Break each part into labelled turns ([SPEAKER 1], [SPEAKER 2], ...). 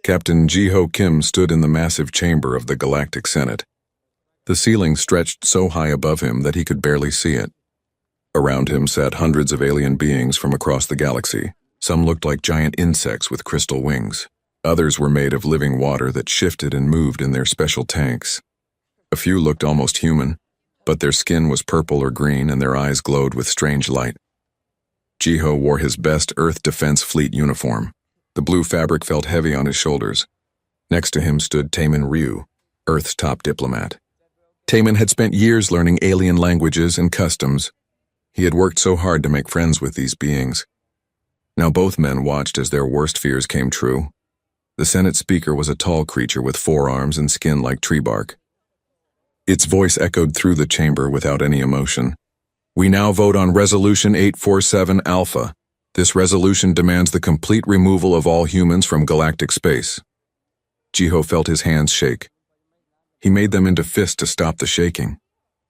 [SPEAKER 1] Captain Jiho Kim stood in the massive chamber of the Galactic Senate. The ceiling stretched so high above him that he could barely see it. Around him sat hundreds of alien beings from across the galaxy. Some looked like giant insects with crystal wings. Others were made of living water that shifted and moved in their special tanks. A few looked almost human, but their skin was purple or green and their eyes glowed with strange light. Jiho wore his best Earth Defense Fleet uniform. The blue fabric felt heavy on his shoulders. Next to him stood Taemin Ryu, Earth's top diplomat. Taemin had spent years learning alien languages and customs. He had worked so hard to make friends with these beings. Now both men watched as their worst fears came true. The Senate speaker was a tall creature with 4 arms and skin like tree bark. Its voice echoed through the chamber without any emotion. We now vote on Resolution 847 Alpha. This resolution demands the complete removal of all humans from galactic space. Jiho felt his hands shake. He made them into fists to stop the shaking.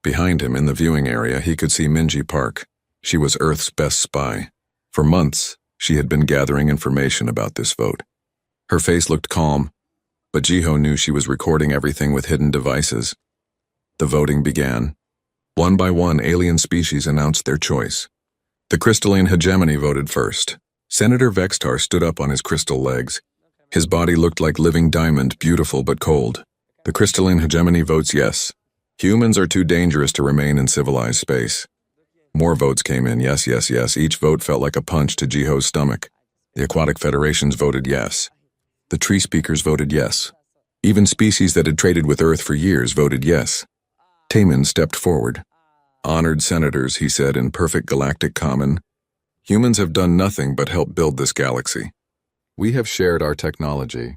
[SPEAKER 1] Behind him in the viewing area, he could see Minji Park. She was Earth's best spy. For months, she had been gathering information about this vote. Her face looked calm, but Jiho knew she was recording everything with hidden devices. The voting began. One by one, alien species announced their choice. The crystalline hegemony voted first. Senator Vextar stood up on his crystal legs. His body looked like living diamond, beautiful but cold. The crystalline hegemony votes yes. Humans are too dangerous to remain in civilized space. More votes came in, yes, yes, yes. Each vote felt like a punch to Jiho's stomach. The aquatic federations voted yes. The tree speakers voted yes. Even species that had traded with Earth for years voted yes. Taemin stepped forward. Honored senators, he said in perfect galactic common, humans have done nothing but help build this galaxy. We have shared our technology.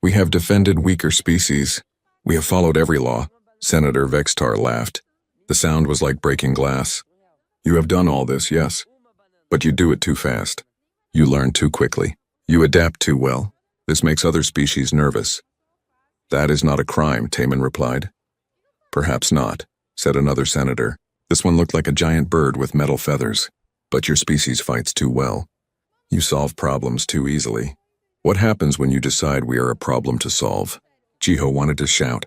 [SPEAKER 1] We have defended weaker species. We have followed every law. Senator Vextar laughed. The sound was like breaking glass. You have done all this, yes. But you do it too fast. You learn too quickly. You adapt too well. This makes other species nervous. That is not a crime, Taemin replied. Perhaps not, said another senator. This one looked like a giant bird with metal feathers. But your species fights too well. You solve problems too easily. What happens when you decide we are a problem to solve? Jiho wanted to shout.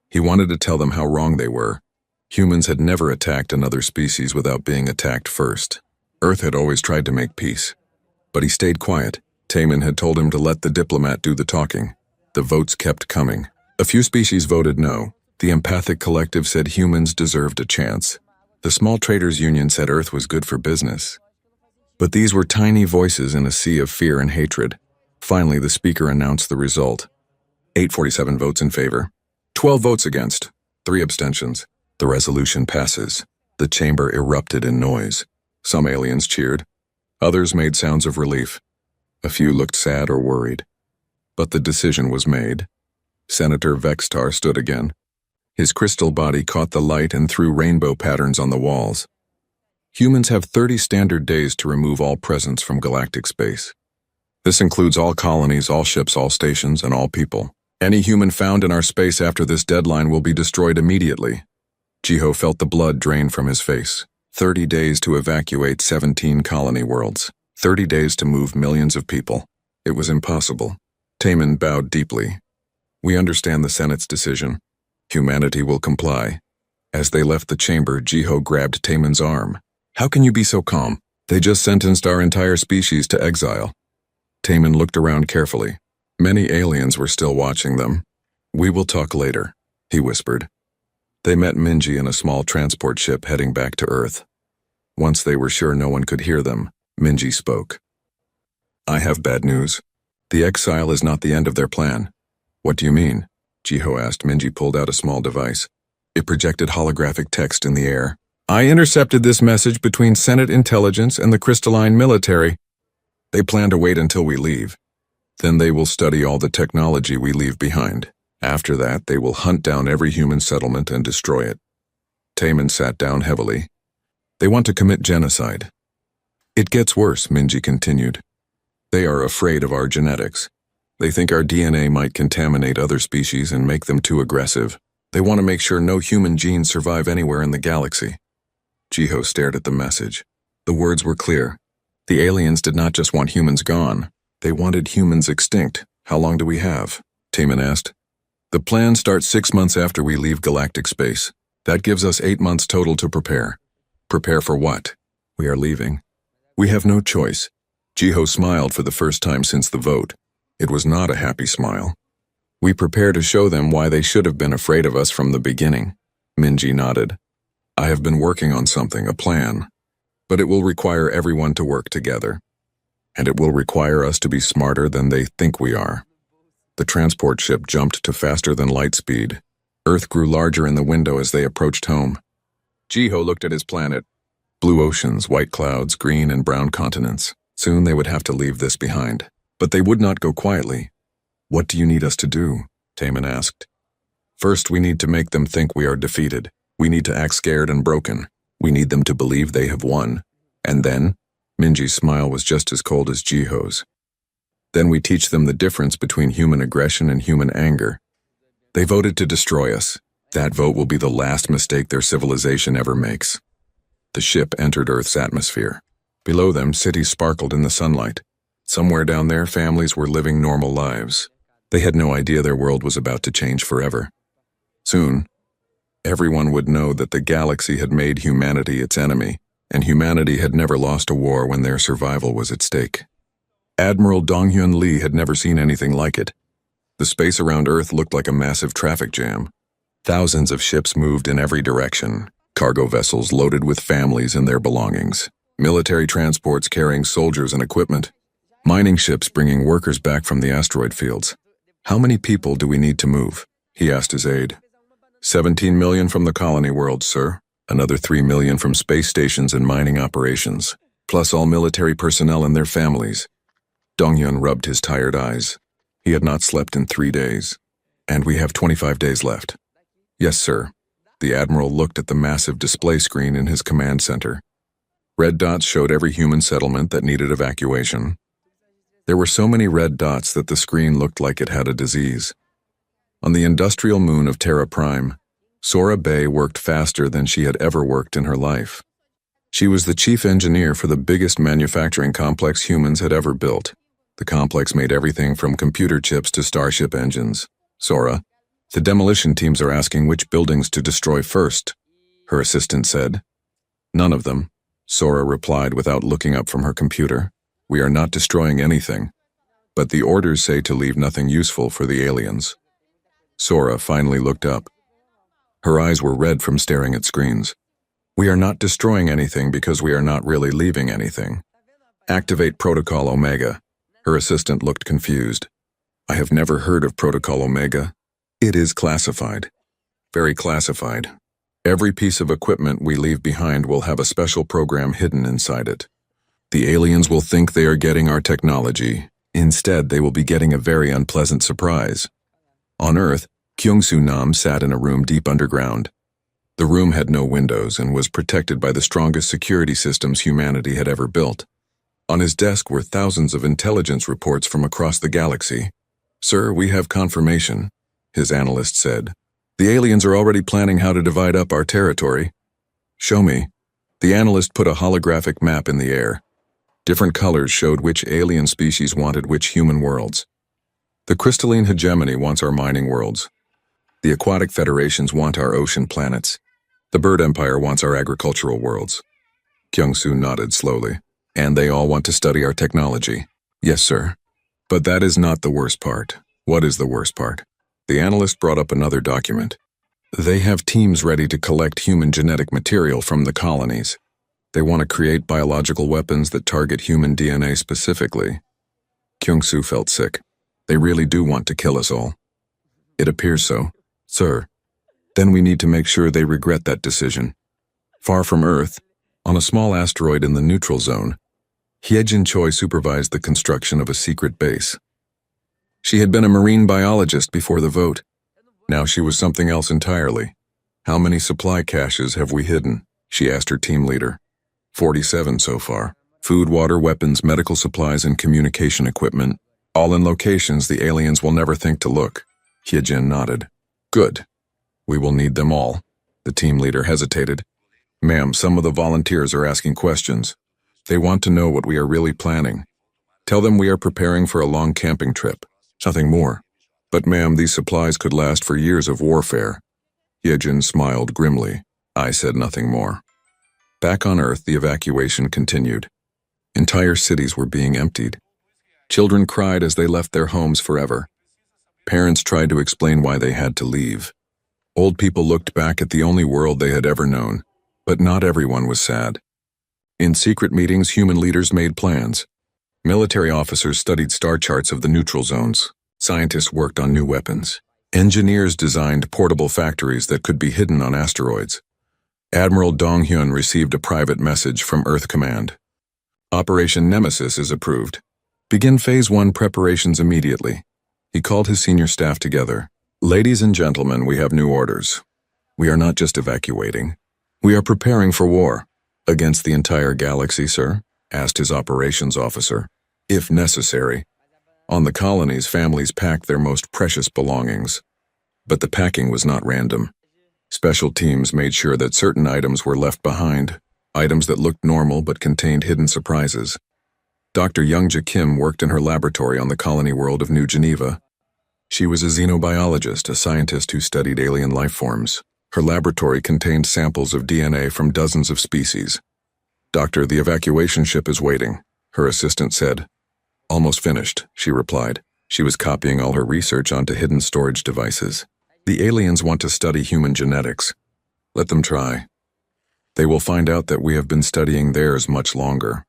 [SPEAKER 1] He wanted to tell them how wrong they were. Humans had never attacked another species without being attacked first. Earth had always tried to make peace. But he stayed quiet. Taemin had told him to let the diplomat do the talking. The votes kept coming. A few species voted no. The empathic collective said humans deserved a chance. The small traders union said Earth was good for business. But these were tiny voices in a sea of fear and hatred. Finally, the speaker announced the result. 847 votes in favor. 12 votes against. 3 abstentions. The resolution passes. The chamber erupted in noise. Some aliens cheered. Others made sounds of relief. A few looked sad or worried. But the decision was made. Senator Vextar stood again. His crystal body caught the light and threw rainbow patterns on the walls. Humans have 30 standard days to remove all presence from galactic space. This includes all colonies, all ships, all stations, and all people. Any human found in our space after this deadline will be destroyed immediately. Jiho felt the blood drain from his face. 30 days to evacuate 17 colony worlds. 30 days to move millions of people. It was impossible. Taemin bowed deeply. We understand the Senate's decision. Humanity will comply. As they left the chamber, Jiho grabbed Taemin's arm. How can you be so calm? They just sentenced our entire species to exile. Taemin looked around carefully. Many aliens were still watching them. We will talk later, he whispered. They met Minji in a small transport ship heading back to Earth. Once they were sure no one could hear them, Minji spoke. I have bad news. The exile is not the end of their plan. What do you mean? Jiho asked. Minji pulled out a small device. It projected holographic text in the air. I intercepted this message between Senate intelligence and the crystalline military. They plan to wait until we leave. Then they will study all the technology we leave behind. After that, they will hunt down every human settlement and destroy it. Taemin sat down heavily. They want to commit genocide. It gets worse, Minji continued. They are afraid of our genetics. They think our DNA might contaminate other species and make them too aggressive. They want to make sure no human genes survive anywhere in the galaxy. Jiho stared at the message. The words were clear. The aliens did not just want humans gone. They wanted humans extinct. How long do we have? Taman asked. The plan starts 6 months after we leave galactic space. That gives us 8 months total to prepare. Prepare for what? We are leaving. We have no choice. Jiho smiled for the first time since the vote. It was not a happy smile. We prepare to show them why they should have been afraid of us from the beginning. Minji nodded. I have been working on something, a plan. But it will require everyone to work together. And it will require us to be smarter than they think we are. The transport ship jumped to faster than light speed. Earth grew larger in the window as they approached home. Jiho looked at his planet. Blue oceans, white clouds, green and brown continents. Soon they would have to leave this behind. But they would not go quietly. What do you need us to do? Taman asked. First, we need to make them think we are defeated. We need to act scared and broken. We need them to believe they have won. And then, Minji's smile was just as cold as Jiho's. Then we teach them the difference between human aggression and human anger. They voted to destroy us. That vote will be the last mistake their civilization ever makes. The ship entered Earth's atmosphere. Below them, cities sparkled in the sunlight. Somewhere down there, families were living normal lives. They had no idea their world was about to change forever. Soon, everyone would know that the galaxy had made humanity its enemy, and humanity had never lost a war when their survival was at stake. Admiral Donghyun Lee had never seen anything like it. The space around Earth looked like a massive traffic jam. Thousands of ships moved in every direction, cargo vessels loaded with families and their belongings, military transports carrying soldiers and equipment, mining ships bringing workers back from the asteroid fields. How many people do we need to move? He asked his aide. 17 million from the colony world, sir. Another 3 million from space stations and mining operations, plus all military personnel and their families. Donghyun rubbed his tired eyes. He had not slept in 3 days. And we have 25 days left. Yes, sir. The Admiral looked at the massive display screen in his command center. Red dots showed every human settlement that needed evacuation. There were so many red dots that the screen looked like it had a disease. On the industrial moon of Terra Prime, Sora Bay worked faster than she had ever worked in her life. She was the chief engineer for the biggest manufacturing complex humans had ever built. The complex made everything from computer chips to starship engines. Sora, the demolition teams are asking which buildings to destroy first, her assistant said. None of them, Sora replied without looking up from her computer. We are not destroying anything. But the orders say to leave nothing useful for the aliens. Sora finally looked up. Her eyes were red from staring at screens. We are not destroying anything because we are not really leaving anything. Activate Protocol Omega. Her assistant looked confused. I have never heard of Protocol Omega. It is classified. Very classified. Every piece of equipment we leave behind will have a special program hidden inside it. The aliens will think they are getting our technology. Instead, they will be getting a very unpleasant surprise. On Earth, Kyung-Soo Nam sat in a room deep underground. The room had no windows and was protected by the strongest security systems humanity had ever built. On his desk were thousands of intelligence reports from across the galaxy. Sir, we have confirmation, his analyst said. The aliens are already planning how to divide up our territory. Show me. The analyst put a holographic map in the air. Different colors showed which alien species wanted which human worlds. The crystalline hegemony wants our mining worlds. The aquatic federations want our ocean planets. The bird empire wants our agricultural worlds. Kyung-Soo nodded slowly. And they all want to study our technology. Yes, sir. But that is not the worst part. What is the worst part? The analyst brought up another document. They have teams ready to collect human genetic material from the colonies. They want to create biological weapons that target human DNA specifically. Kyung-Soo felt sick. They really do want to kill us all. It appears so, sir. Then we need to make sure they regret that decision. Far from Earth, on a small asteroid in the neutral zone, Hyejin Choi supervised the construction of a secret base. She had been a marine biologist before the vote. Now she was something else entirely. How many supply caches have we hidden? She asked her team leader. 47 so far. Food, water, weapons, medical supplies, and communication equipment. All in locations the aliens will never think to look. Hyejin nodded. Good. We will need them all. The team leader hesitated. Ma'am, some of the volunteers are asking questions. They want to know what we are really planning. Tell them we are preparing for a long camping trip. Nothing more. But ma'am, these supplies could last for years of warfare. Yejin smiled grimly. I said nothing more. Back on Earth, the evacuation continued. Entire cities were being emptied. Children cried as they left their homes forever. Parents tried to explain why they had to leave. Old people looked back at the only world they had ever known, but not everyone was sad. In secret meetings, human leaders made plans. Military officers studied star charts of the neutral zones. Scientists worked on new weapons. Engineers designed portable factories that could be hidden on asteroids. Admiral Dong-hyun received a private message from Earth Command. Operation Nemesis is approved. Begin Phase 1 preparations immediately. He called his senior staff together. Ladies and gentlemen, we have new orders. We are not just evacuating. We are preparing for war. Against the entire galaxy, sir? Asked his operations officer. If necessary. On the colonies, families packed their most precious belongings. But the packing was not random. Special teams made sure that certain items were left behind, items that looked normal but contained hidden surprises. Dr. Youngja Kim worked in her laboratory on the colony world of New Geneva. She was a xenobiologist, a scientist who studied alien life forms. Her laboratory contained samples of DNA from dozens of species. Doctor, the evacuation ship is waiting, her assistant said. Almost finished, she replied. She was copying all her research onto hidden storage devices. The aliens want to study human genetics. Let them try. They will find out that we have been studying theirs much longer.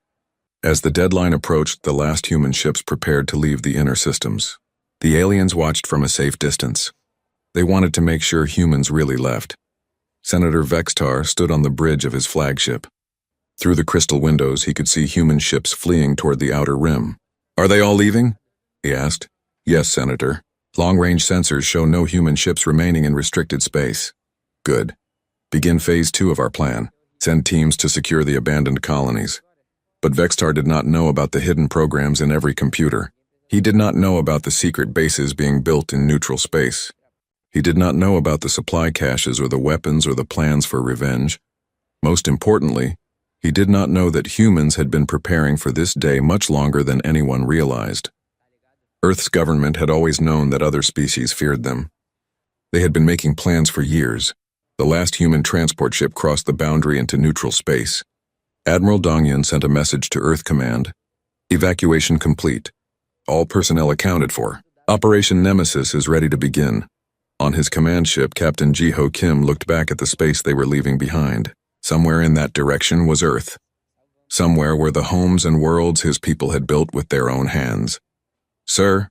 [SPEAKER 1] As the deadline approached, the last human ships prepared to leave the inner systems. The aliens watched from a safe distance. They wanted to make sure humans really left. Senator Vextar stood on the bridge of his flagship. Through the crystal windows, he could see human ships fleeing toward the outer rim. Are they all leaving? He asked. Yes, Senator. Long-range sensors show no human ships remaining in restricted space. Good. Begin Phase 2 of our plan. Send teams to secure the abandoned colonies. But Vextar did not know about the hidden programs in every computer. He did not know about the secret bases being built in neutral space. He did not know about the supply caches or the weapons or the plans for revenge. Most importantly, he did not know that humans had been preparing for this day much longer than anyone realized. Earth's government had always known that other species feared them. They had been making plans for years. The last human transport ship crossed the boundary into neutral space. Admiral Dong-hyun sent a message to Earth Command. Evacuation complete. All personnel accounted for. Operation Nemesis is ready to begin. On his command ship, Captain Ji-ho Kim looked back at the space they were leaving behind. Somewhere in that direction was Earth. Somewhere were the homes and worlds his people had built with their own hands. Sir,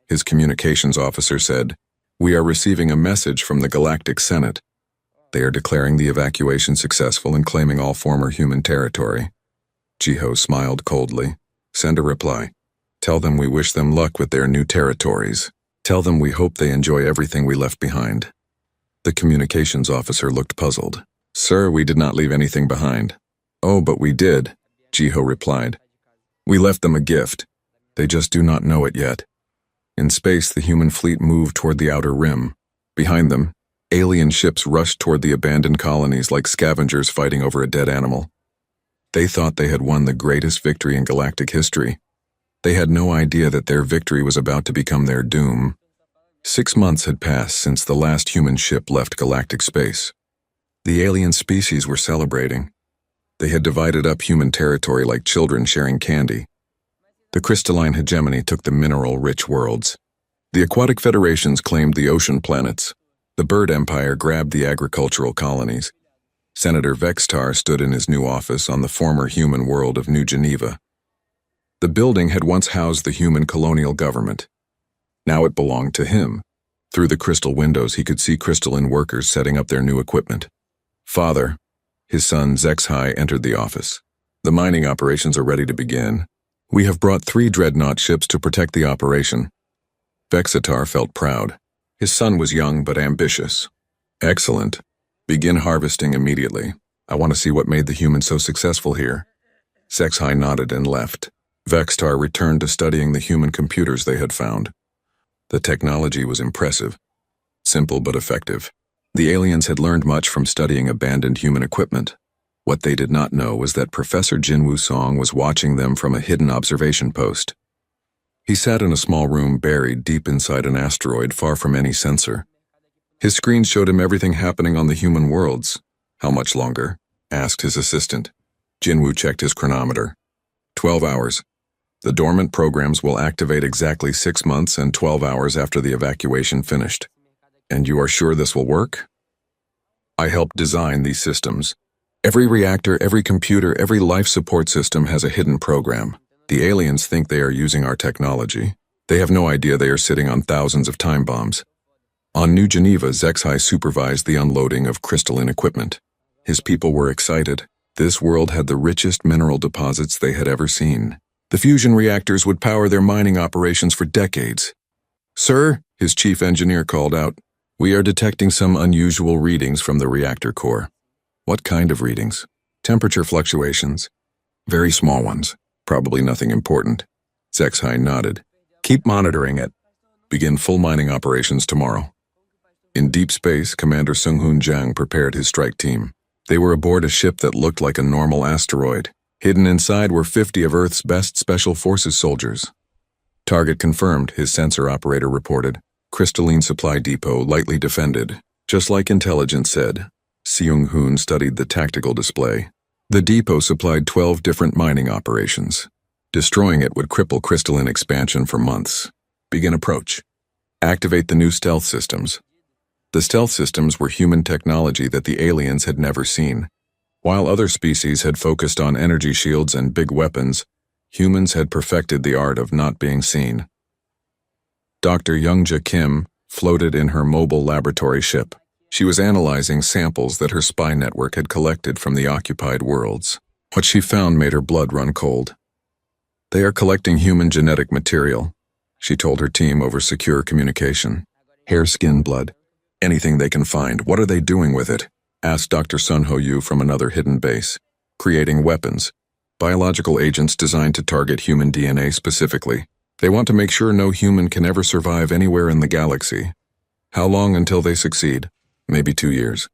[SPEAKER 1] his communications officer said, we are receiving a message from the Galactic Senate. They are declaring the evacuation successful and claiming all former human territory. Ji-ho smiled coldly. Send a reply. Tell them we wish them luck with their new territories. Tell them we hope they enjoy everything we left behind. The communications officer looked puzzled. Sir, we did not leave anything behind. Oh, but we did, Ji-ho replied. We left them a gift. They just do not know it yet. In space, the human fleet moved toward the outer rim. Behind them, alien ships rushed toward the abandoned colonies like scavengers fighting over a dead animal. They thought they had won the greatest victory in galactic history. They had no idea that their victory was about to become their doom. 6 months had passed since the last human ship left galactic space. The alien species were celebrating. They had divided up human territory like children sharing candy. The crystalline hegemony took the mineral-rich worlds. The aquatic federations claimed the ocean planets. The bird empire grabbed the agricultural colonies. Senator Vextar stood in his new office on the former human world of New Geneva. The building had once housed the human colonial government. Now it belonged to him. Through the crystal windows, he could see crystalline workers setting up their new equipment. Father, his son Zexhai entered the office. The mining operations are ready to begin. We have brought 3 dreadnought ships to protect the operation. Vexitar felt proud. His son was young but ambitious. Excellent. Begin harvesting immediately. I want to see what made the humans so successful here. Zexhai nodded and left. Vextar returned to studying the human computers they had found. The technology was impressive. Simple but effective. The aliens had learned much from studying abandoned human equipment. What they did not know was that Professor Jinwoo Song was watching them from a hidden observation post. He sat in a small room buried deep inside an asteroid far from any sensor. His screen showed him everything happening on the human worlds. How much longer? Asked his assistant. Jinwoo checked his chronometer. 12 hours. The dormant programs will activate exactly 6 months and 12 hours after the evacuation finished. And you are sure this will work? I helped design these systems. Every reactor, every computer, every life support system has a hidden program. The aliens think they are using our technology. They have no idea they are sitting on thousands of time bombs. On New Geneva, Zexhai supervised the unloading of crystalline equipment. His people were excited. This world had the richest mineral deposits they had ever seen. The fusion reactors would power their mining operations for decades. Sir, his chief engineer called out, we are detecting some unusual readings from the reactor core. What kind of readings? Temperature fluctuations. Very small ones. Probably nothing important. Zexhai nodded. Keep monitoring it. Begin full mining operations tomorrow. In deep space, Commander Sunghoon Jang prepared his strike team. They were aboard a ship that looked like a normal asteroid. Hidden inside were 50 of Earth's best Special Forces soldiers. Target confirmed, his sensor operator reported. Crystalline supply depot lightly defended. Just like intelligence said. Seung-hoon studied the tactical display. The depot supplied 12 different mining operations. Destroying it would cripple crystalline expansion for months. Begin approach. Activate the new stealth systems. The stealth systems were human technology that the aliens had never seen. While other species had focused on energy shields and big weapons, humans had perfected the art of not being seen. Dr. Youngja Kim floated in her mobile laboratory ship. She was analyzing samples that her spy network had collected from the occupied worlds. What she found made her blood run cold. They are collecting human genetic material, she told her team over secure communication. Hair, skin, blood. Anything they can find. What are they doing with it? Asked Dr. Sun Ho-yu from another hidden base. Creating weapons. Biological agents designed to target human DNA specifically. They want to make sure no human can ever survive anywhere in the galaxy. How long until they succeed? Maybe 2 years.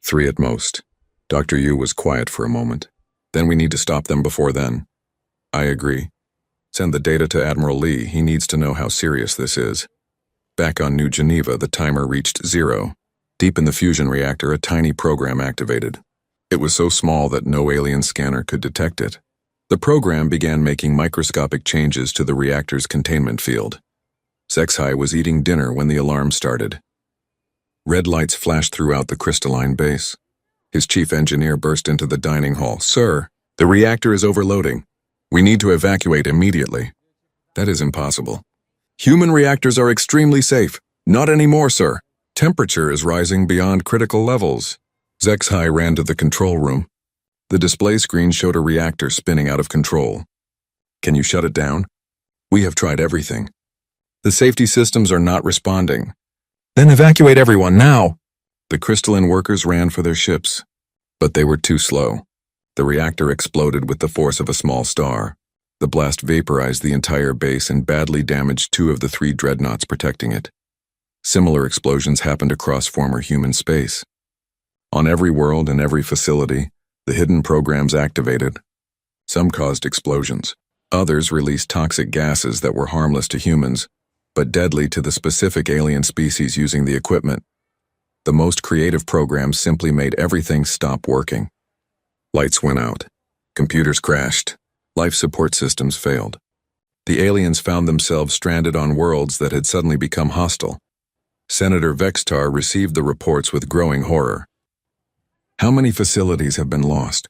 [SPEAKER 1] 3 at most. Dr. Yu was quiet for a moment. Then we need to stop them before then. I agree. Send the data to Admiral Lee. He needs to know how serious this is. Back on New Geneva, the timer reached 0. Deep in the fusion reactor, a tiny program activated. It was so small that no alien scanner could detect it. The program began making microscopic changes to the reactor's containment field. Zexhai was eating dinner when the alarm started. Red lights flashed throughout the crystalline base. His chief engineer burst into the dining hall. Sir, the reactor is overloading. We need to evacuate immediately. That is impossible. Human reactors are extremely safe. Not anymore, sir. Temperature is rising beyond critical levels. Zexhai ran to the control room. The display screen showed a reactor spinning out of control. Can you shut it down? We have tried everything. The safety systems are not responding. Then evacuate everyone now. The crystalline workers ran for their ships. But they were too slow. The reactor exploded with the force of a small star. The blast vaporized the entire base and badly damaged 2 of the 3 dreadnoughts protecting it. Similar explosions happened across former human space. On every world and every facility, the hidden programs activated. Some caused explosions. Others released toxic gases that were harmless to humans, but deadly to the specific alien species using the equipment. The most creative programs simply made everything stop working. Lights went out. Computers crashed. Life support systems failed. The aliens found themselves stranded on worlds that had suddenly become hostile. Senator Vextar received the reports with growing horror. How many facilities have been lost?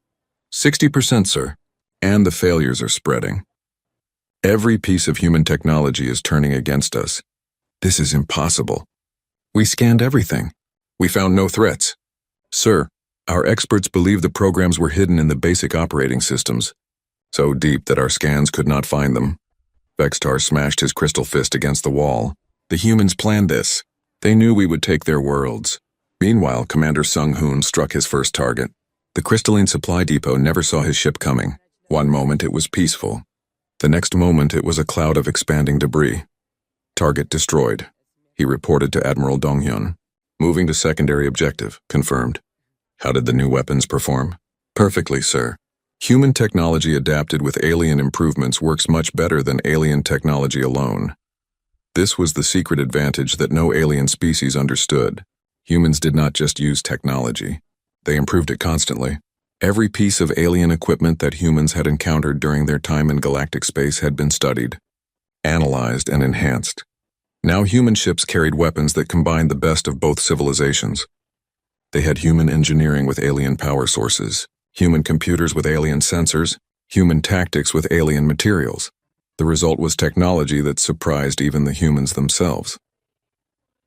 [SPEAKER 1] 60%, sir. And the failures are spreading. Every piece of human technology is turning against us. This is impossible. We scanned everything. We found no threats. Sir, our experts believe the programs were hidden in the basic operating systems, so deep that our scans could not find them. Vextar smashed his crystal fist against the wall. The humans planned this. They knew we would take their worlds. Meanwhile, Commander Sung-hoon struck his first target. The crystalline supply depot never saw his ship coming. One moment it was peaceful. The next moment it was a cloud of expanding debris. Target destroyed. He reported to Admiral Donghyun. Moving to secondary objective, confirmed. How did the new weapons perform? Perfectly, sir. Human technology adapted with alien improvements works much better than alien technology alone. This was the secret advantage that no alien species understood. Humans did not just use technology. They improved it constantly. Every piece of alien equipment that humans had encountered during their time in galactic space had been studied, analyzed, and enhanced. Now human ships carried weapons that combined the best of both civilizations. They had human engineering with alien power sources, human computers with alien sensors, human tactics with alien materials. The result was technology that surprised even the humans themselves.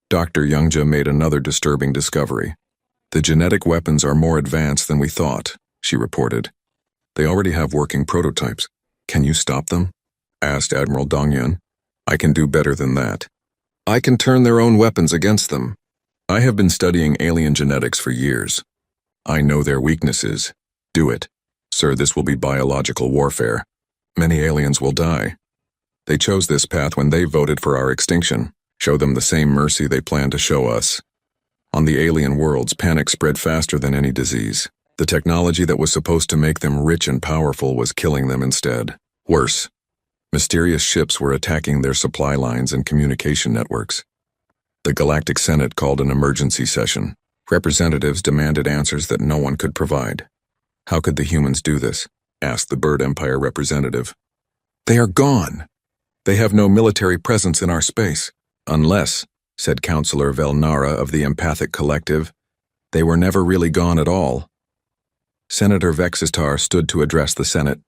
[SPEAKER 1] Dr. Youngja made another disturbing discovery. The genetic weapons are more advanced than we thought, she reported. They already have working prototypes. Can you stop them? Asked Admiral Dongyun. I can do better than that. I can turn their own weapons against them. I have been studying alien genetics for years. I know their weaknesses. Do it. Sir, this will be biological warfare. Many aliens will die. They chose this path when they voted for our extinction. Show them the same mercy they plan to show us. On the alien worlds, panic spread faster than any disease. The technology that was supposed to make them rich and powerful was killing them instead. Worse, mysterious ships were attacking their supply lines and communication networks. The Galactic Senate called an emergency session. Representatives demanded answers that no one could provide. How could the humans do this? Asked the Bird Empire representative. They are gone. They have no military presence in our space. Unless, said Councillor Velnara of the Empathic Collective, they were never really gone at all. Senator Vexistar stood to address the Senate.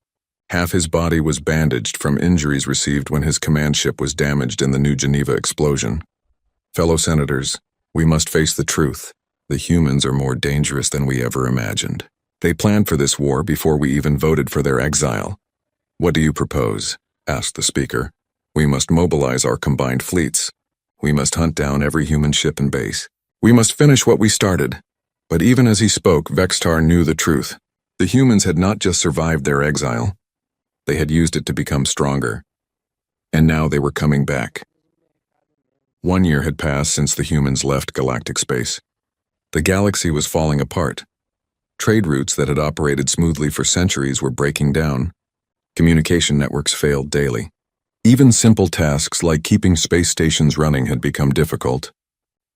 [SPEAKER 1] Half his body was bandaged from injuries received when his command ship was damaged in the New Geneva explosion. Fellow senators, we must face the truth. The humans are more dangerous than we ever imagined. They planned for this war before we even voted for their exile. What do you propose? Asked the speaker. We must mobilize our combined fleets. We must hunt down every human ship and base. We must finish what we started. But even as he spoke, Vextar knew the truth. The humans had not just survived their exile. They had used it to become stronger. And now they were coming back. 1 year had passed since the humans left galactic space. The galaxy was falling apart. Trade routes that had operated smoothly for centuries were breaking down. Communication networks failed daily. Even simple tasks like keeping space stations running had become difficult.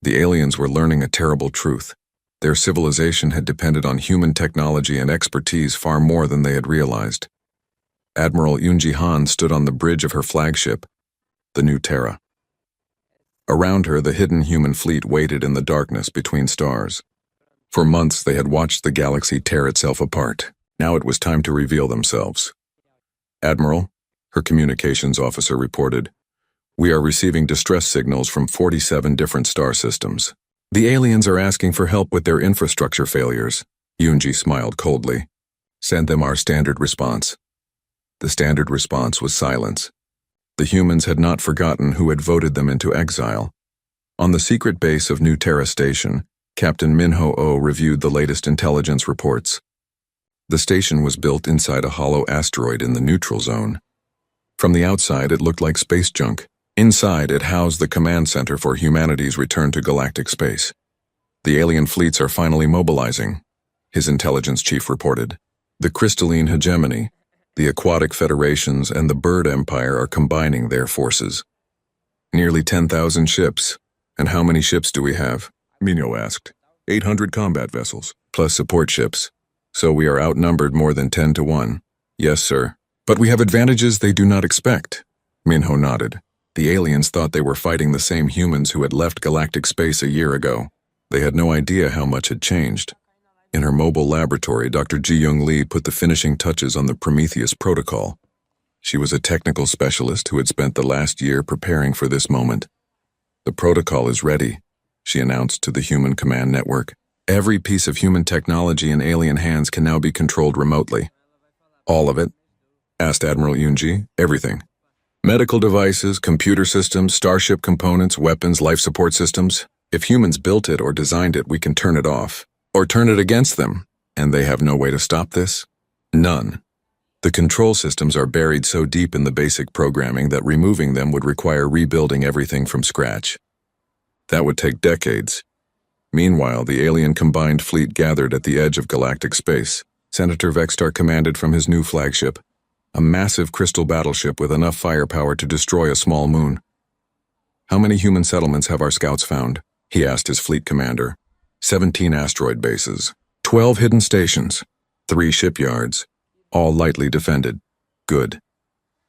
[SPEAKER 1] The aliens were learning a terrible truth. Their civilization had depended on human technology and expertise far more than they had realized. Admiral Yunji Han stood on the bridge of her flagship, the New Terra. Around her, the hidden human fleet waited in the darkness between stars. For months, they had watched the galaxy tear itself apart. Now it was time to reveal themselves. Admiral, her communications officer reported, we are receiving distress signals from 47 different star systems. The aliens are asking for help with their infrastructure failures. Yunji smiled coldly. Send them our standard response. The standard response was silence. The humans had not forgotten who had voted them into exile. On the secret base of New Terra Station, Captain Minho Oh reviewed the latest intelligence reports. The station was built inside a hollow asteroid in the neutral zone. From the outside, it looked like space junk. Inside, it housed the command center for humanity's return to galactic space. The alien fleets are finally mobilizing, his intelligence chief reported. The crystalline hegemony, the aquatic federations, and the Bird Empire are combining their forces. Nearly 10,000 ships. And how many ships do we have? Minho asked. 800 combat vessels, plus support ships. So we are outnumbered more than 10 to 1. Yes, sir. But we have advantages they do not expect. Minho nodded. The aliens thought they were fighting the same humans who had left galactic space a year ago. They had no idea how much had changed. In her mobile laboratory, Dr. Ji-Young Lee put the finishing touches on the Prometheus protocol. She was a technical specialist who had spent the last year preparing for this moment. The protocol is ready, she announced to the Human Command Network. Every piece of human technology in alien hands can now be controlled remotely. All of it? Asked Admiral Yunji. Everything. Medical devices, computer systems, starship components, weapons, life support systems. If humans built it or designed it, we can turn it off. Or turn it against them. And they have no way to stop this? None. The control systems are buried so deep in the basic programming that removing them would require rebuilding everything from scratch. That would take decades. Meanwhile, the alien combined fleet gathered at the edge of galactic space. Senator Vextar commanded from his new flagship, a massive crystal battleship with enough firepower to destroy a small moon. "How many human settlements have our scouts found?" he asked his fleet commander. 17 asteroid bases, 12 hidden stations, 3 shipyards, all lightly defended. Good.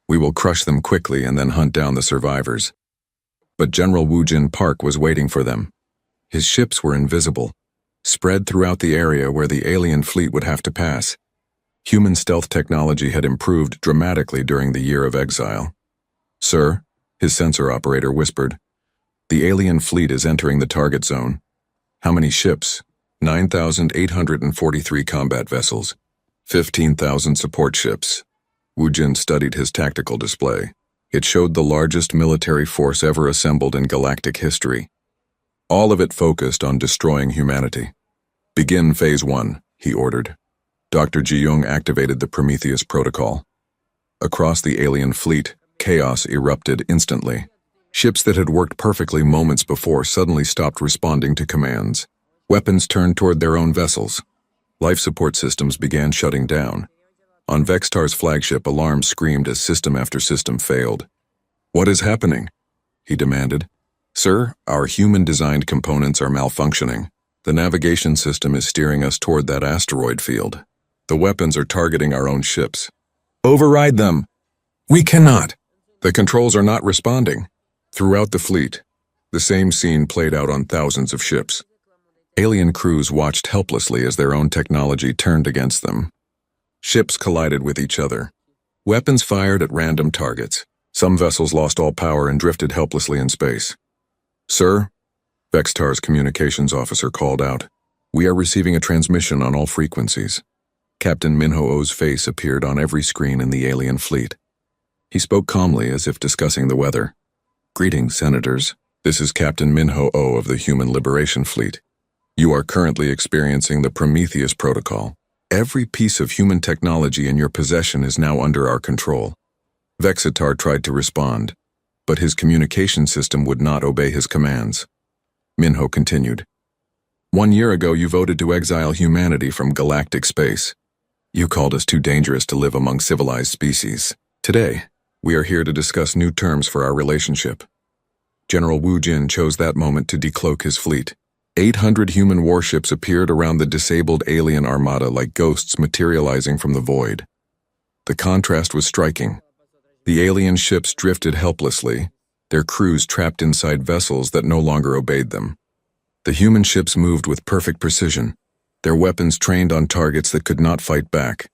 [SPEAKER 1] We will crush them quickly and then hunt down the survivors. But General Wu Jin Park was waiting for them. His ships were invisible, spread throughout the area where the alien fleet would have to pass. Human stealth technology had improved dramatically during the year of exile. "Sir," his sensor operator whispered, "the alien fleet is entering the target zone." "How many ships?" 9,843 combat vessels, 15,000 support ships. Wu Jin studied his tactical display. It showed the largest military force ever assembled in galactic history. All of it focused on destroying humanity. "Begin Phase 1, he ordered. Dr. Ji-young activated the Prometheus protocol. Across the alien fleet, chaos erupted instantly. Ships that had worked perfectly moments before suddenly stopped responding to commands. Weapons turned toward their own vessels. Life support systems began shutting down. On Vextar's flagship, alarms screamed as system after system failed. "What is happening?" he demanded. "Sir, our human-designed components are malfunctioning. The navigation system is steering us toward that asteroid field. The weapons are targeting our own ships." "Override them!" "We cannot." "The controls are not responding." Throughout the fleet, the same scene played out on thousands of ships. Alien crews watched helplessly as their own technology turned against them. Ships collided with each other. Weapons fired at random targets. Some vessels lost all power and drifted helplessly in space. "Sir," Vextar's communications officer called out, "we are receiving a transmission on all frequencies." Captain Minho-Oh's face appeared on every screen in the alien fleet. He spoke calmly as if discussing the weather. "Greetings, Senators. This is Captain Minho-Oh of the Human Liberation Fleet. You are currently experiencing the Prometheus protocol. Every piece of human technology in your possession is now under our control." Vexitar tried to respond, but his communication system would not obey his commands. Minho continued. "1 year ago, you voted to exile humanity from galactic space. You called us too dangerous to live among civilized species. Today, we are here to discuss new terms for our relationship." General Wu Jin chose that moment to decloak his fleet. 800 human warships appeared around the disabled alien armada like ghosts materializing from the void. The contrast was striking. The alien ships drifted helplessly, their crews trapped inside vessels that no longer obeyed them. The human ships moved with perfect precision, their weapons trained on targets that could not fight back.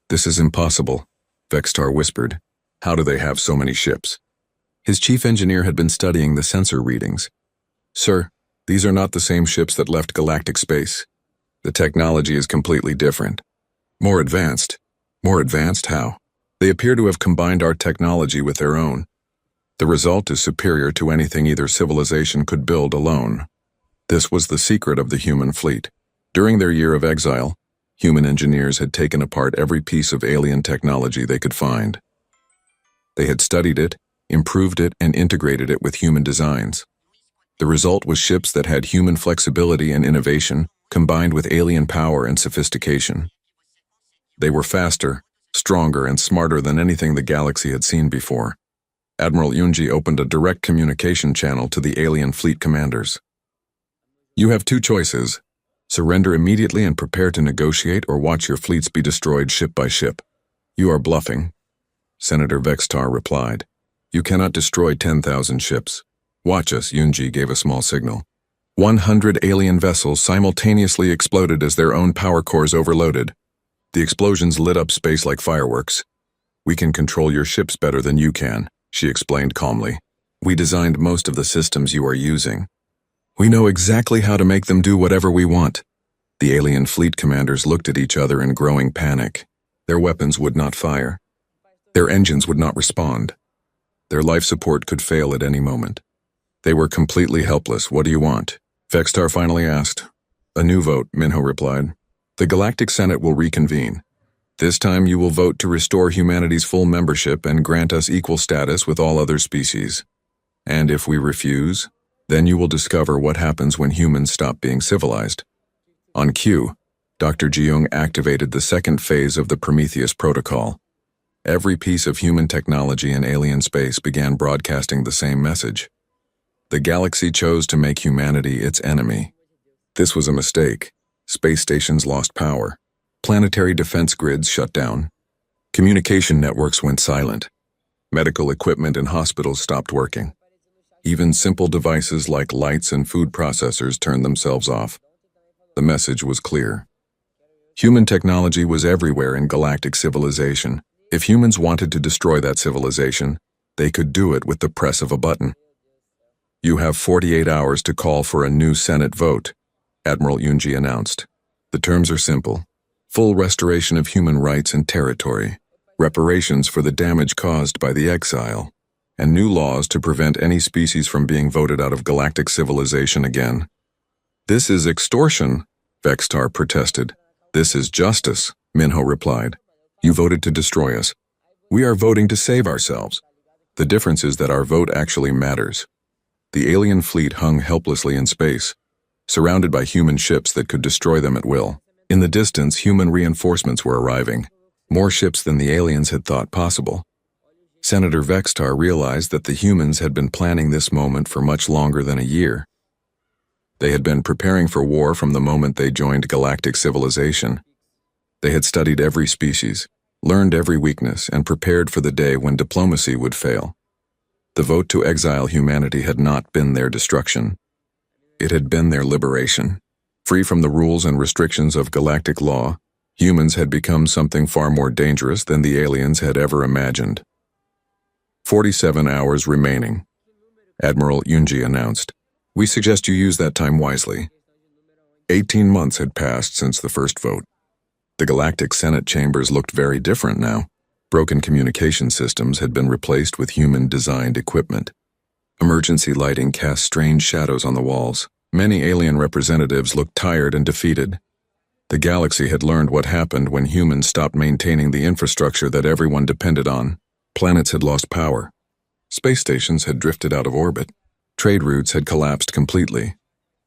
[SPEAKER 1] "This is impossible," Vextar whispered. "How do they have so many ships?" His chief engineer had been studying the sensor readings. "Sir, these are not the same ships that left galactic space. The technology is completely different. More advanced. More advanced how? They appear to have combined our technology with their own. The result is superior to anything either civilization could build alone." This was the secret of the human fleet. During their year of exile, human engineers had taken apart every piece of alien technology they could find. They had studied it, improved it, and integrated it with human designs. The result was ships that had human flexibility and innovation, combined with alien power and sophistication. They were faster, stronger, and smarter than anything the galaxy had seen before. Admiral Yunji opened a direct communication channel to the alien fleet commanders. "You have 2 choices. Surrender immediately and prepare to negotiate, or watch your fleets be destroyed ship by ship." "You are bluffing," Senator Vextar replied. "You cannot destroy 10,000 ships. Watch us," Yunji gave a small signal. 100 alien vessels simultaneously exploded as their own power cores overloaded. The explosions lit up space like fireworks. "We can control your ships better than you can," she explained calmly. "We designed most of the systems you are using. We know exactly how to make them do whatever we want." The alien fleet commanders looked at each other in growing panic. Their weapons would not fire. Their engines would not respond. Their life support could fail at any moment. They were completely helpless. "What do you want?" Vextar finally asked. "A new vote," Minho replied. "The Galactic Senate will reconvene. This time you will vote to restore humanity's full membership and grant us equal status with all other species. And if we refuse, then you will discover what happens when humans stop being civilized." On cue, Dr. Jeong activated the second phase of the Prometheus protocol. Every piece of human technology in alien space began broadcasting the same message. The galaxy chose to make humanity its enemy. This was a mistake. Space stations lost power. Planetary defense grids shut down. Communication networks went silent. Medical equipment in hospitals stopped working. Even simple devices like lights and food processors turned themselves off. The message was clear. Human technology was everywhere in galactic civilization. If humans wanted to destroy that civilization, they could do it with the press of a button. You have 48 hours to call for a new Senate vote, Admiral Yunji announced. The terms are simple. Full restoration of human rights and territory, reparations for the damage caused by the exile, and new laws to prevent any species from being voted out of galactic civilization again. This is extortion, Vextar protested. This is justice, Minho replied. You voted to destroy us. We are voting to save ourselves. The difference is that our vote actually matters. The alien fleet hung helplessly in space, surrounded by human ships that could destroy them at will. In the distance, human reinforcements were arriving, more ships than the aliens had thought possible. Senator Vextar realized that the humans had been planning this moment for much longer than a year. They had been preparing for war from the moment they joined galactic civilization. They had studied every species, learned every weakness, and prepared for the day when diplomacy would fail. The vote to exile humanity had not been their destruction. It had been their liberation. Free from the rules and restrictions of galactic law, humans had become something far more dangerous than the aliens had ever imagined. 47 hours remaining, Admiral Yunji announced. We suggest you use that time wisely. 18 months had passed since the first vote. The Galactic Senate chambers looked very different now. Broken communication systems had been replaced with human-designed equipment. Emergency lighting cast strange shadows on the walls. Many alien representatives looked tired and defeated. The galaxy had learned what happened when humans stopped maintaining the infrastructure that everyone depended on. Planets had lost power. Space stations had drifted out of orbit. Trade routes had collapsed completely.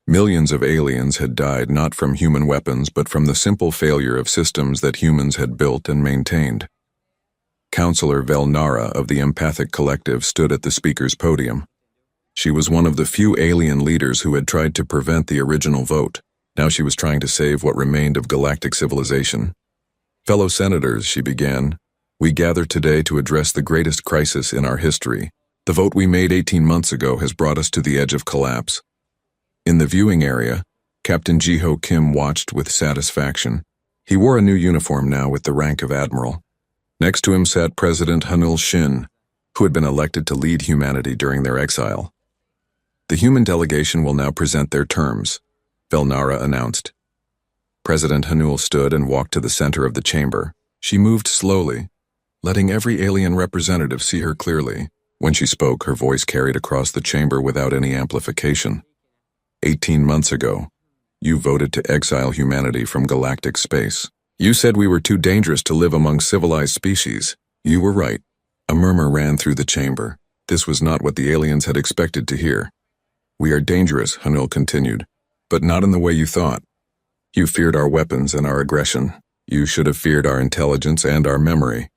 [SPEAKER 1] Millions of aliens had died not from human weapons but from the simple failure of systems that humans had built and maintained. Counselor Velnara of the Empathic Collective stood at the speaker's podium. She was one of the few alien leaders who had tried to prevent the original vote. Now she was trying to save what remained of galactic civilization. Fellow senators, she began, we gather today to address the greatest crisis in our history. The vote we made 18 months ago has brought us to the edge of collapse. In the viewing area, Captain Jiho Kim watched with satisfaction. He wore a new uniform now with the rank of admiral. Next to him sat President Hanul Shin, who had been elected to lead humanity during their exile. The human delegation will now present their terms, Velnara announced. President Hanul stood and walked to the center of the chamber. She moved slowly, letting every alien representative see her clearly. When she spoke, her voice carried across the chamber without any amplification. 18 months ago, you voted to exile humanity from galactic space. You said we were too dangerous to live among civilized species. You were right. A murmur ran through the chamber. This was not what the aliens had expected to hear. We are dangerous, Hanul continued, but not in the way you thought. You feared our weapons and our aggression. You should have feared our intelligence and our memory.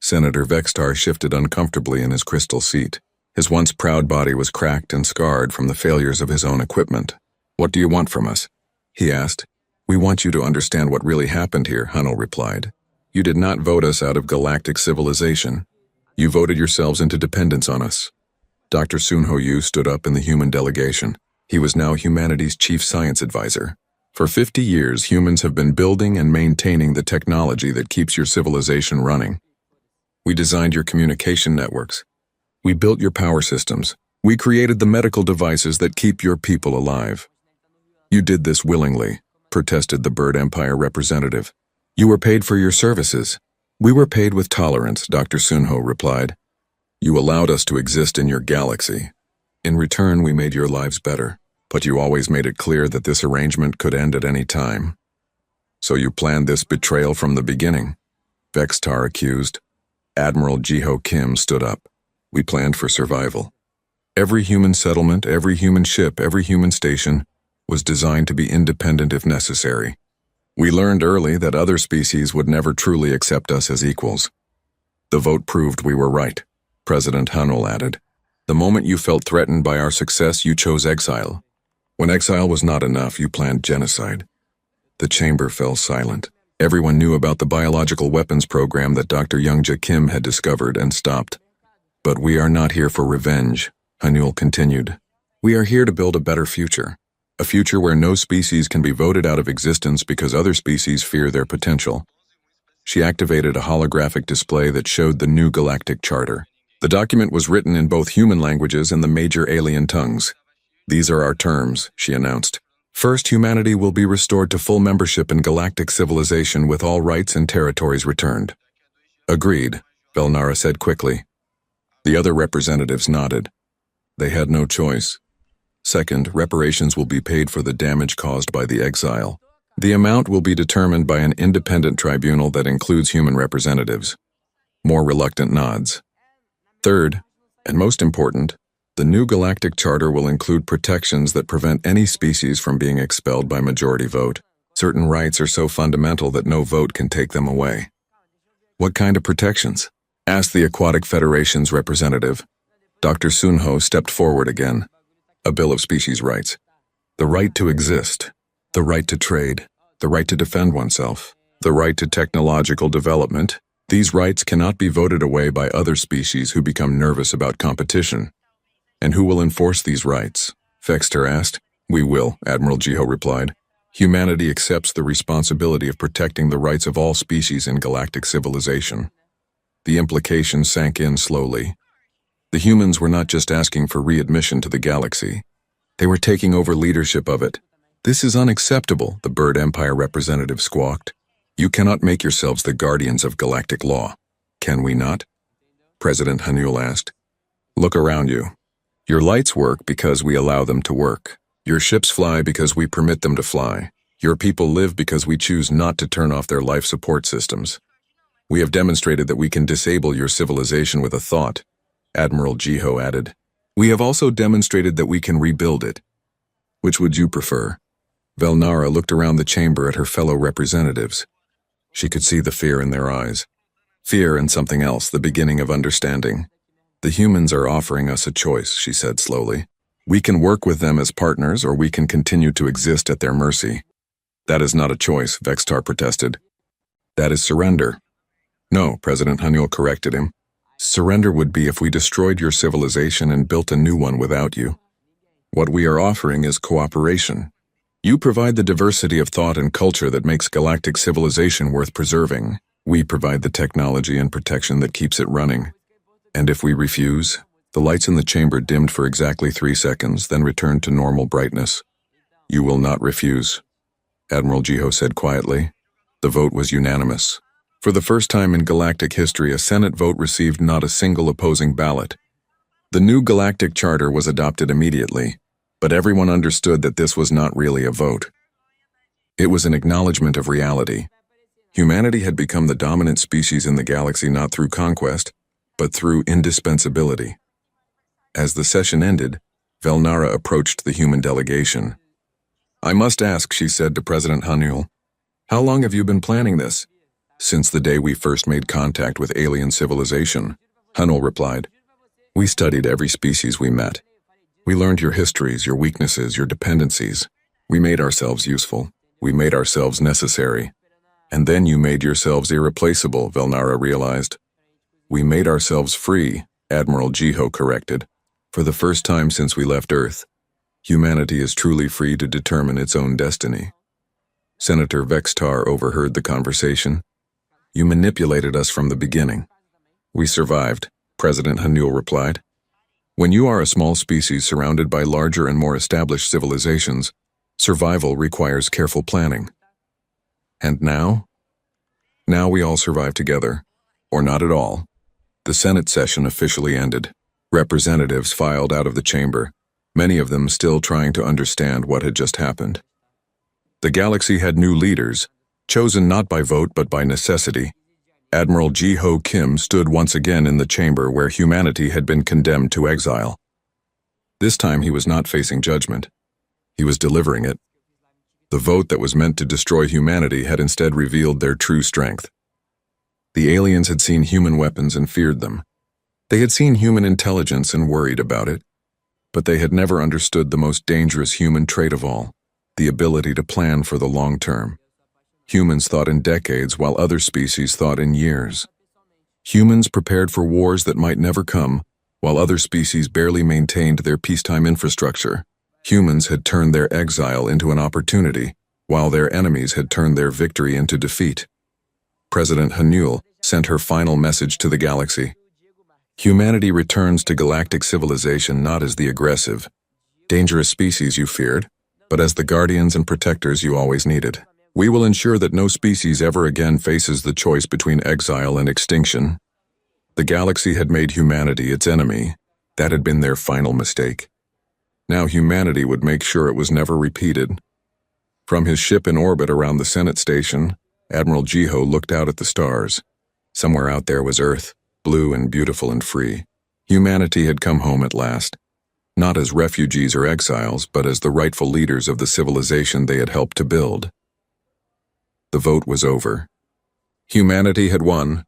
[SPEAKER 1] Senator Vextar shifted uncomfortably in his crystal seat. His once proud body was cracked and scarred from the failures of his own equipment. What do you want from us? He asked. We want you to understand what really happened here, Hanul replied. You did not vote us out of galactic civilization. You voted yourselves into dependence on us. Dr. Sun Ho-yu stood up in the human delegation. He was now humanity's chief science advisor. For 50 years, humans have been building and maintaining the technology that keeps your civilization running. We designed your communication networks. We built your power systems. We created the medical devices that keep your people alive. You did this willingly, protested the Bird Empire representative. You were paid for your services. We were paid with tolerance, Dr. Sun Ho replied. You allowed us to exist in your galaxy. In return, we made your lives better, but you always made it clear that this arrangement could end at any time. So you planned this betrayal from the beginning, Vextar accused. Admiral Jiho Kim stood up. We planned for survival. Every human settlement, every human ship, every human station was designed to be independent if necessary. We learned early that other species would never truly accept us as equals. The vote proved we were right, President Hunnell added. The moment you felt threatened by our success, you chose exile. When exile was not enough, you planned genocide. The chamber fell silent. Everyone knew about the biological weapons program that Dr. Youngja Kim had discovered and stopped. But we are not here for revenge, Hunnell continued. We are here to build a better future. A future where no species can be voted out of existence because other species fear their potential. She activated a holographic display that showed the new Galactic Charter. The document was written in both human languages and the major alien tongues. These are our terms, she announced. First, humanity will be restored to full membership in galactic civilization with all rights and territories returned. Agreed, Velnara said quickly. The other representatives nodded. They had no choice. Second, reparations will be paid for the damage caused by the exile. The amount will be determined by an independent tribunal that includes human representatives. More reluctant nods. Third, and most important, the new Galactic Charter will include protections that prevent any species from being expelled by majority vote. Certain rights are so fundamental that no vote can take them away. What kind of protections? Asked the Aquatic Federation's representative. Dr. Sunho stepped forward again. A Bill of Species Rights. The right to exist. The right to trade. The right to defend oneself. The right to technological development. These rights cannot be voted away by other species who become nervous about competition. And who will enforce these rights? Vexter asked. We will, Admiral Jiho replied. Humanity accepts the responsibility of protecting the rights of all species in galactic civilization. The implication sank in slowly. The humans were not just asking for readmission to the galaxy. They were taking over leadership of it. This is unacceptable, the Bird Empire representative squawked. You cannot make yourselves the guardians of galactic law. Can we not? President Hunnell asked. Look around you. Your lights work because we allow them to work. Your ships fly because we permit them to fly. Your people live because we choose not to turn off their life support systems. We have demonstrated that we can disable your civilization with a thought, Admiral Jiho added. We have also demonstrated that we can rebuild it. Which would you prefer? Velnara looked around the chamber at her fellow representatives. She could see the fear in their eyes. Fear and something else, the beginning of understanding. The humans are offering us a choice, she said slowly. We can work with them as partners, or we can continue to exist at their mercy. That is not a choice, Vextar protested. That is surrender. No, President Hunnell corrected him. Surrender would be if we destroyed your civilization and built a new one without you. What we are offering is cooperation. You provide the diversity of thought and culture that makes galactic civilization worth preserving. We provide the technology and protection that keeps it running. And if we refuse, the lights in the chamber dimmed for exactly 3 seconds, then returned to normal brightness. You will not refuse, Admiral Jiho said quietly. The vote was unanimous. For the first time in galactic history, a Senate vote received not a single opposing ballot. The new Galactic Charter was adopted immediately, but everyone understood that this was not really a vote. It was an acknowledgement of reality. Humanity had become the dominant species in the galaxy not through conquest, but through indispensability. As the session ended, Velnara approached the human delegation. I must ask, she said to President Hunnell, how long have you been planning this? Since the day we first made contact with alien civilization, Hunnell replied. We studied every species we met. We learned your histories, your weaknesses, your dependencies. We made ourselves useful. We made ourselves necessary. And then you made yourselves irreplaceable, Velnara realized. We made ourselves free, Admiral Jiho corrected. For the first time since we left Earth, humanity is truly free to determine its own destiny. Senator Vextar overheard the conversation. You manipulated us from the beginning. We survived, President Hunnell replied. When you are a small species surrounded by larger and more established civilizations, survival requires careful planning. And now? Now we all survive together, or not at all. The Senate session officially ended. Representatives filed out of the chamber, many of them still trying to understand what had just happened. The galaxy had new leaders, chosen not by vote but by necessity. Admiral Jiho Kim stood once again in the chamber where humanity had been condemned to exile. This time he was not facing judgment. He was delivering it. The vote that was meant to destroy humanity had instead revealed their true strength. The aliens had seen human weapons and feared them. They had seen human intelligence and worried about it. But they had never understood the most dangerous human trait of all, the ability to plan for the long term. Humans thought in decades while other species thought in years. Humans prepared for wars that might never come, while other species barely maintained their peacetime infrastructure. Humans had turned their exile into an opportunity, while their enemies had turned their victory into defeat. President Hanul sent her final message to the galaxy. Humanity returns to galactic civilization not as the aggressive, dangerous species you feared, but as the guardians and protectors you always needed. We will ensure that no species ever again faces the choice between exile and extinction. The galaxy had made humanity its enemy. That had been their final mistake. Now humanity would make sure it was never repeated. From his ship in orbit around the Senate station, Admiral Jiho looked out at the stars. Somewhere out there was Earth, blue and beautiful and free. Humanity had come home at last, not as refugees or exiles, but as the rightful leaders of the civilization they had helped to build. The vote was over. Humanity had won,